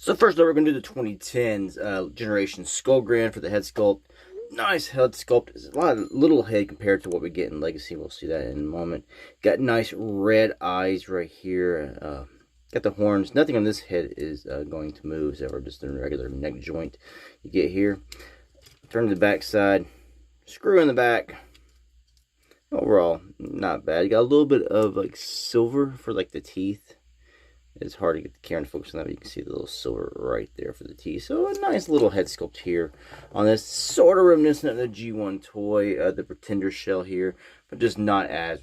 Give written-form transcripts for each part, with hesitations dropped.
So first up, we're going to do the 2010s Generations Skullgrin for the head sculpt. Nice head sculpt. It's a lot of little head compared to what we get in Legacy. We'll see that in a moment. Got nice red eyes right here. Got the horns. Nothing on this head is going to move except for just the regular neck joint you get here. Turn to the back side. Screw in the back. Overall, not bad. You got a little bit of like silver for like the teeth. It's hard to get the camera to focus on that, but you can see the little silver right there for the teeth. So a nice little head sculpt here on this, sort of reminiscent of the G1 toy, the Pretender shell here, but just not as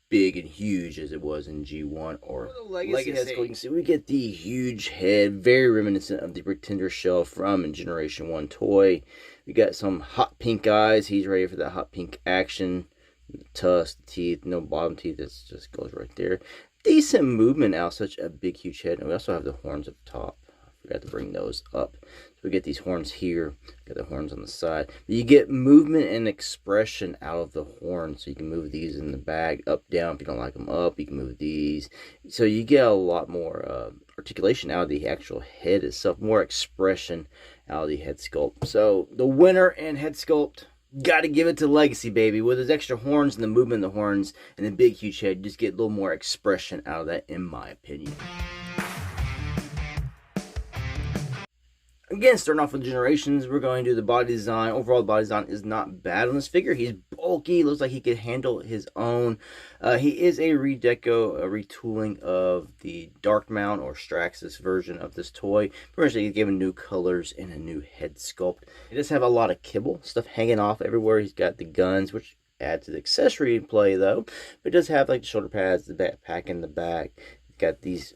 big and huge as it was in G1 or the Legacy head sculpt. You can see we get the huge head, very reminiscent of the Pretender shell from a Generation 1 toy. We got some hot pink eyes. He's ready for that hot pink action. The tusks, the teeth, no bottom teeth. It just goes right there. Decent movement out, such a big huge head. And we also have the horns up top. I forgot to bring those up. So we get these horns here, got the horns on the side. But you get movement and expression out of the horns. So you can move these in the bag up, down. If you don't like them up, you can move these. So you get a lot more articulation out of the actual head itself, more expression out of the head sculpt. So the winner in head sculpt, gotta give it to Legacy, baby. With his extra horns and the movement of the horns and the big huge head, you just get a little more expression out of that, in my opinion. Again, starting off with Generations, we're going to do the body design. Overall, the body design is not bad on this figure. He's bulky, looks like he could handle his own. He is a redeco, a retooling of the Dark Mount or Straxus version of this toy. Pretty much he's given new colors and a new head sculpt. He does have a lot of kibble, stuff hanging off everywhere. He's got the guns, which add to the accessory play though. But it does have like the shoulder pads, the backpack in the back. He's got these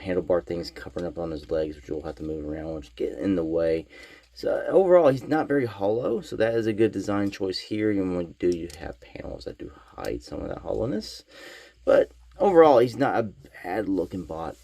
handlebar things covering up on his legs, which you'll have to move around, which get in the way. So overall, he's not very hollow, so that is a good design choice here. And when you do, you have panels that do hide some of that hollowness. But overall, he's not a bad looking bot.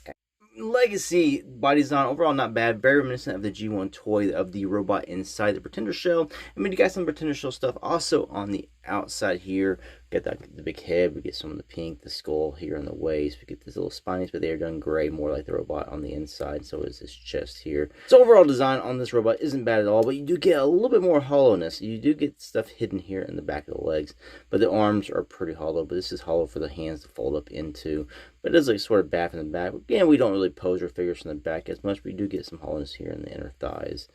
Legacy body design overall not bad, very reminiscent of the G1 toy of the robot inside the Pretender shell. I mean, you got some Pretender shell stuff also on the outside here. Get that the big head, we get some of the pink, the skull here on the waist, we get these little spinies, but they are done gray, more like the robot on the inside. So is his chest here. So overall design on this robot isn't bad at all, but you do get a little bit more hollowness. You do get stuff hidden here in the back of the legs, but the arms are pretty hollow. But this is hollow for the hands to fold up into. But it does like sort of back in the back. Again, we don't really pose our figures from the back as much, but we do get some hollowness here in the inner thighs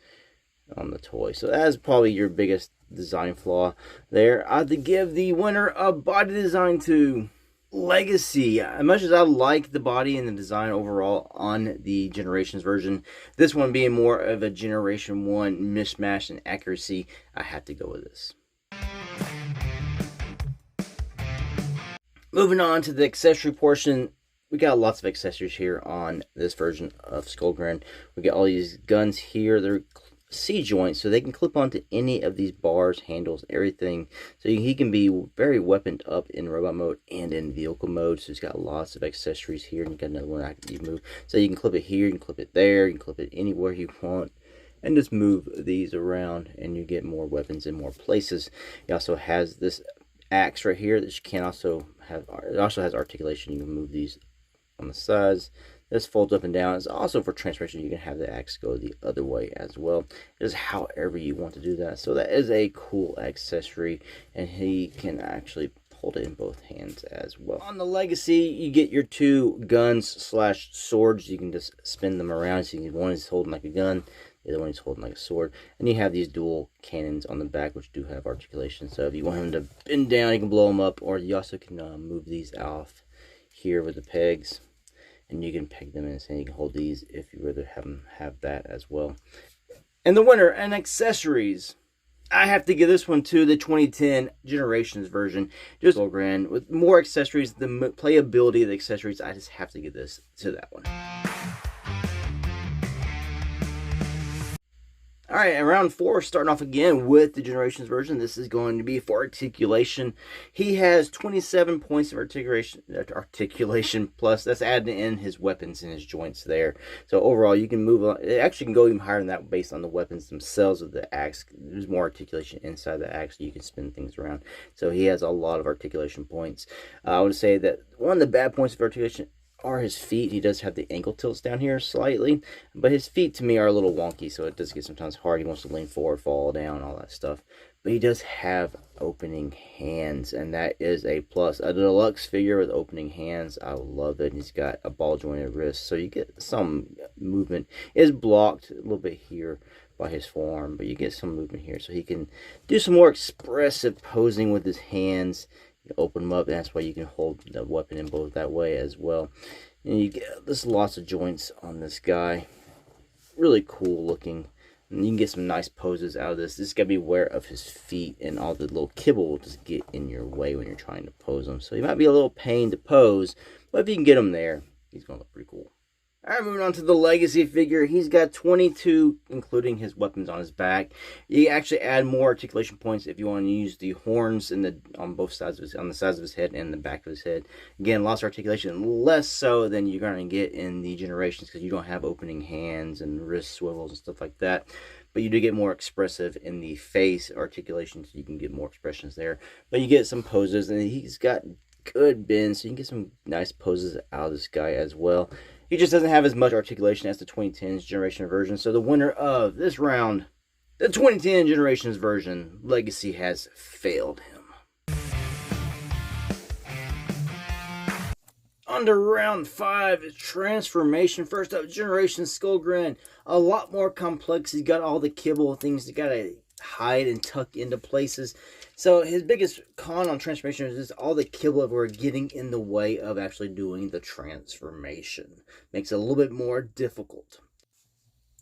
on the toy. So that is probably your biggest design flaw there. I have to give the winner of body design to Legacy. As much as I like the body and the design overall on the Generations version, this one being more of a Generation 1 mishmash and accuracy, I have to go with this. Moving on to the accessory portion, we got lots of accessories here on this version of Skullgrin. We got all these guns here. They're C-joints, so they can clip onto any of these bars, handles, everything. So he can be very weaponed up in robot mode and in vehicle mode. So he's got lots of accessories here. And you got another one I can move. So you can clip it here, you can clip it there, you can clip it anywhere you want, and just move these around, and you get more weapons in more places. He also has this axe right here that you can also have. It also has articulation. You can move these on the sides. This folds up and down. It's also for transformation. You can have the axe go the other way as well. It is however you want to do that. So that is a cool accessory, and he can actually hold it in both hands as well. On the Legacy, you get your two guns slash swords. You can just spin them around. So one is holding like a gun, the other one is holding like a sword. And you have these dual cannons on the back, which do have articulation. So if you want him to bend down, you can blow them up, or you also can move these off here with the pegs. And you can peg them in, and you can hold these if you rather have them have that as well. And the winner and accessories, I have to give this one to the 2010 Generations version. Just Skullgrin with more accessories, the playability of the accessories. I just have to give this to that one. Alright, and round 4, starting off again with the Generations version. This is going to be for Articulation. He has 27 points of articulation plus. That's adding in his weapons and his joints there. So overall, you can move on. It actually can go even higher than that based on the weapons themselves of the axe. There's more articulation inside the axe. You can spin things around. So he has a lot of articulation points. I would say that one of the bad points of articulation are his feet. He does have the ankle tilts down here slightly, but his feet to me are a little wonky, so it does get sometimes hard. He wants to lean forward, fall down, all that stuff. But he does have opening hands, and that is a plus. A deluxe figure with opening hands, I love it. He's got a ball jointed wrist, so you get some movement. It is blocked a little bit here by his forearm, but you get some movement here, so he can do some more expressive posing with his hands. You open them up, and that's why you can hold the weapon in both that way as well. And you get there's lots of joints on this guy. Really cool looking. And you can get some nice poses out of this. Just gotta be aware of his feet, and all the little kibble will just get in your way when you're trying to pose him. So he might be a little pain to pose, but if you can get him there, he's gonna look pretty cool. Alright, moving on to the Legacy figure. He's got 22, including his weapons on his back. You actually add more articulation points if you want to use the horns on both sides of his, on the sides of his head and the back of his head. Again, lots of articulation, less so than you're going to get in the Generations, because you don't have opening hands and wrist swivels and stuff like that. But you do get more expressive in the face articulation, so you can get more expressions there. But you get some poses, and he's got good bends, so you can get some nice poses out of this guy as well. He just doesn't have as much articulation as the 2010's Generation version. So the winner of this round, the 2010 Generations version, Legacy, has failed him. On to round 5, Transformation. First up, Generations Skullgrin. A lot more complex. He's got all the kibble things you gotta hide and tuck into places. So his biggest con on transformation is just all the kibble that we're getting in the way of actually doing the transformation. Makes it a little bit more difficult.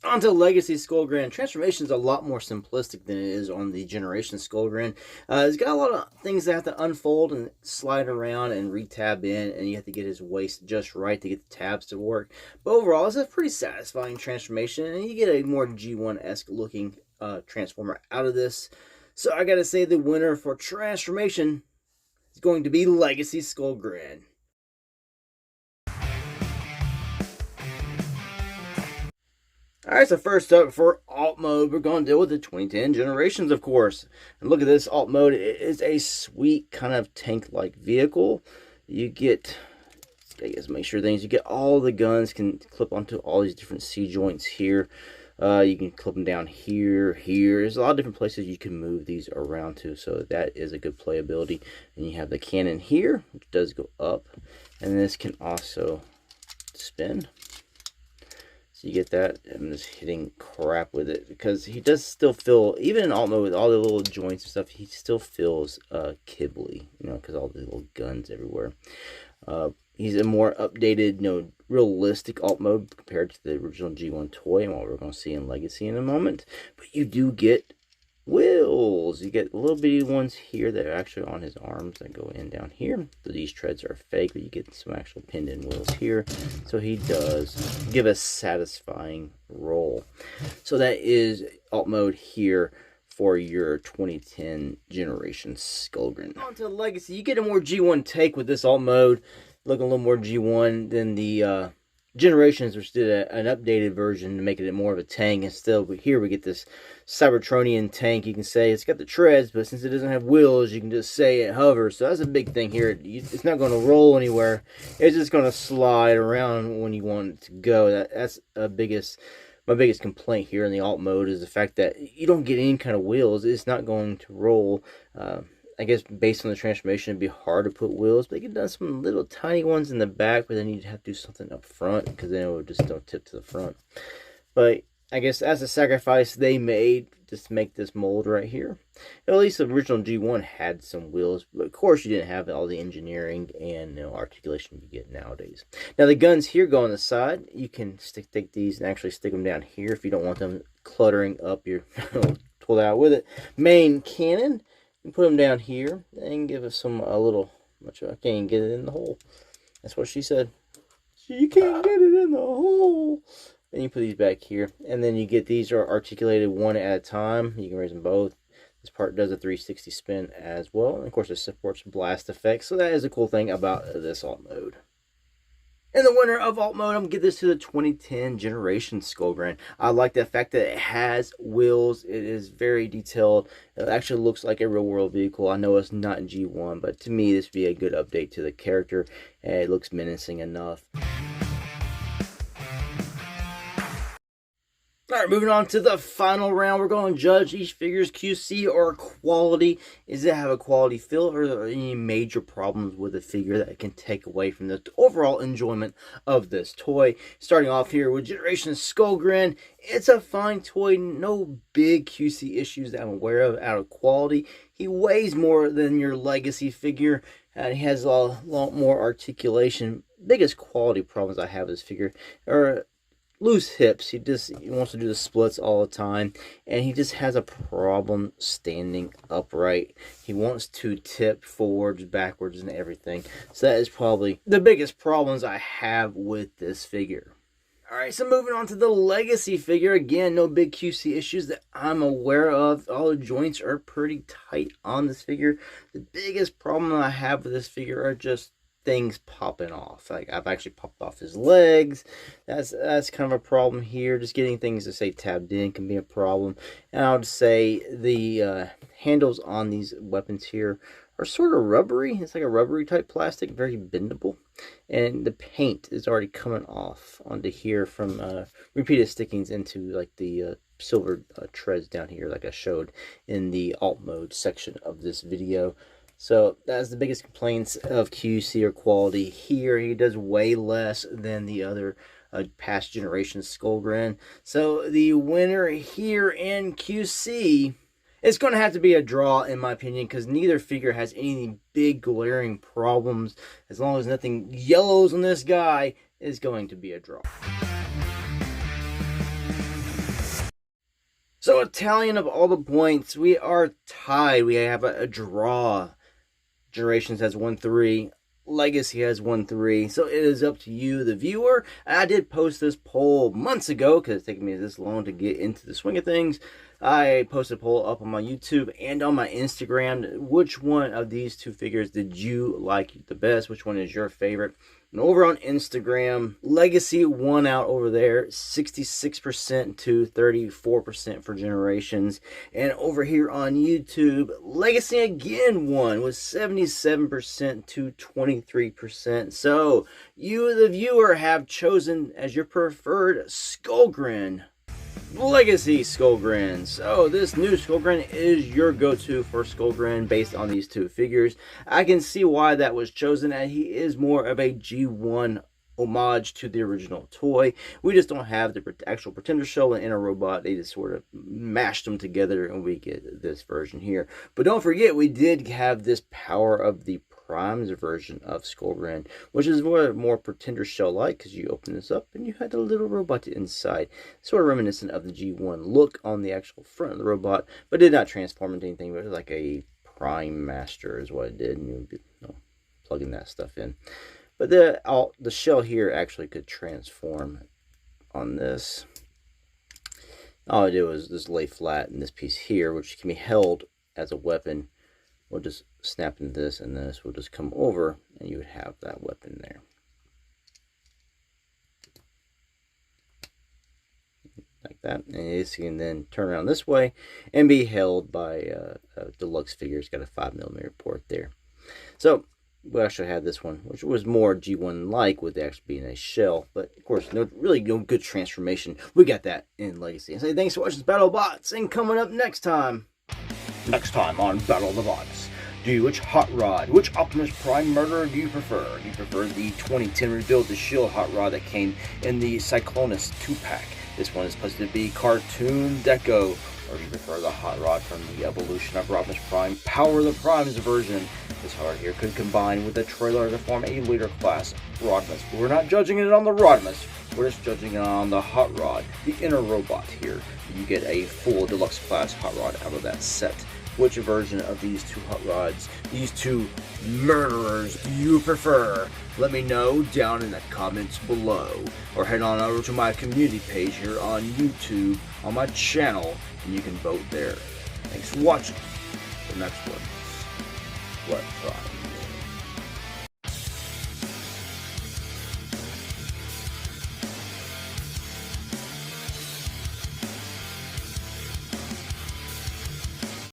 On to Legacy Skullgrin. Transformation is a lot more simplistic than it is on the Generation Skullgrin. It's got a lot of things that have to unfold and slide around and re-tab in, and you have to get his waist just right to get the tabs to work. But overall, it's a pretty satisfying transformation, and you get a more G1-esque looking transformer out of this. So I gotta say the winner for transformation is going to be Legacy Skullgrin. Alright, so first up for alt mode, we're going to deal with the 2010 Generations, of course. And look at this alt mode. It is a sweet kind of tank-like vehicle. You get, I guess, make sure things, you get all the guns can clip onto all these different C-joints here. You can clip them down here, here. There's a lot of different places you can move these around to, so that is a good playability. And you have the cannon here, which does go up, and this can also spin. So you get that. I'm just hitting crap with it because he does still feel, even in alt mode with all the little joints and stuff, he still feels kibbly, you know, because all the little guns everywhere. He's a more updated, you know, realistic alt mode compared to the original G1 toy and what we're going to see in Legacy in a moment. But you do get wheels. You get little bitty ones here that are actually on his arms that go in down here. So these treads are fake, but you get some actual pinned in wheels here. So he does give a satisfying roll. So that is alt mode here for your 2010 Generations Skullgrin. On to Legacy. You get a more G1 take with this alt mode. Looking a little more G1 than the Generations, which did an updated version to make it more of a tank. Instead, here we get this Cybertronian tank. You can say it's got the treads, but since it doesn't have wheels, you can just say it hovers. So that's a big thing here. It's not going to roll anywhere. It's just going to slide around when you want it to go. That's my biggest complaint here in the alt mode is the fact that you don't get any kind of wheels. It's not going to roll. I guess based on the transformation, it'd be hard to put wheels, but you could have done some little tiny ones in the back, but then you'd have to do something up front because then it would just don't tip to the front. But I guess as a sacrifice they made just to make this mold right here. At least the original G1 had some wheels, but of course you didn't have all the engineering and articulation you get nowadays. Now the guns here go on the side. You can take these and actually stick them down here if you don't want them cluttering up your pull out with it. Main cannon. You put them down here and give us some a little. I can't even get it in the hole. That's what she said. You can't get it in the hole. Then you put these back here, and then you get these are articulated one at a time. You can raise them both. This part does a 360 spin as well, and of course it supports blast effects. So that is a cool thing about this alt mode. And the winner of alt mode, I'm going to give this to the 2010 Generations Skullgrin. I like the fact that it has wheels. It is very detailed. It actually looks like a real world vehicle. I know it's not in G1, but to me this would be a good update to the character. It looks menacing enough. Alright, moving on to the final round. We're going to judge each figure's QC or quality. Does it have a quality feel, or are there any major problems with the figure that can take away from the overall enjoyment of this toy? Starting off here with Generations Skullgrin. It's a fine toy, no big QC issues that I'm aware of out of quality. He weighs more than your Legacy figure, and he has a lot more articulation. Biggest quality problems I have with this figure are loose hips. He wants to do the splits all the time, and he just has a problem standing upright. He wants to tip forwards, backwards, and everything. So that is probably the biggest problems I have with this figure. Alright, so moving on to the Legacy figure. Again, no big QC issues that I'm aware of. All the joints are pretty tight on this figure. The biggest problem I have with this figure are just things popping off. Like, I've actually popped off his legs. That's kind of a problem here. Just getting things to stay tabbed in can be a problem. And I would say the handles on these weapons here are sort of rubbery. It's like a rubbery type plastic, very bendable. And the paint is already coming off onto here from repeated stickings into like the silver treads down here, like I showed in the alt mode section of this video. So that's the biggest complaints of QC or quality here. He does way less than the other past Generations Skullgrin. So the winner here in QC, it's going to have to be a draw in my opinion, because neither figure has any big glaring problems. As long as nothing yellows on this guy, is going to be a draw. So a tallying of all the points, we are tied. We have a draw. Generations has 1-3. Legacy has 1-3. So it is up to you, the viewer. I did post this poll months ago because it's taken me this long to get into the swing of things. I posted a poll up on my YouTube and on my Instagram. Which one of these two figures did you like the best? Which one is your favorite? And over on Instagram, Legacy won out over there, 66% to 34% for Generations. And over here on YouTube, Legacy again won with 77% to 23%. So you, the viewer, have chosen as your preferred Skullgrin, Legacy Skullgrin. So this new Skullgrin is your go-to for Skullgrin based on these two figures. I can see why that was chosen, and he is more of a G1 homage to the original toy. We just don't have the actual Pretender shell and Inner Robot. They just sort of mashed them together and we get this version here. But don't forget, we did have this Power of the Primes version of Skullgrin, which is more Pretender shell like, because you open this up and you had a little robot inside, sort of reminiscent of the G1 look on the actual front of the robot, but did not transform into anything. But it was like a Prime Master is what it did, and you would be plugging that stuff in. But the shell here actually could transform on this. All I did was just lay flat in this piece here, which can be held as a weapon. We'll just snap into this, and this will just come over, and you would have that weapon there. Like that. And you can then turn around this way and be held by a deluxe figure. It's got a 5mm port there. So we actually had this one, which was more G1-like, with actually being a shell. But, of course, really no good transformation. We got that in Legacy. And so thanks for watching this Battle of Bots. And coming up next time on Battle of the Bots, which Hot Rod, which Optimus Prime murderer do you prefer? Do you prefer the 2010 revealed the Shield Hot Rod that came in the Cyclonus 2-pack? This one is supposed to be Cartoon Deco. Or do you prefer the Hot Rod from the evolution of Optimus Prime Power of the Primes version? This Hot here could combine with the trailer to form a later class Rodimus. But we're not judging it on the Rodimus, we're just judging it on the Hot Rod, the Inner Robot here. You get a full deluxe class Hot Rod out of that set. Which version of these two Hot Rods, these two murderers, do you prefer? Let me know down in the comments below. Or head on over to my community page here on YouTube, on my channel, and you can vote there. Thanks for watching. The next one, Let's Try.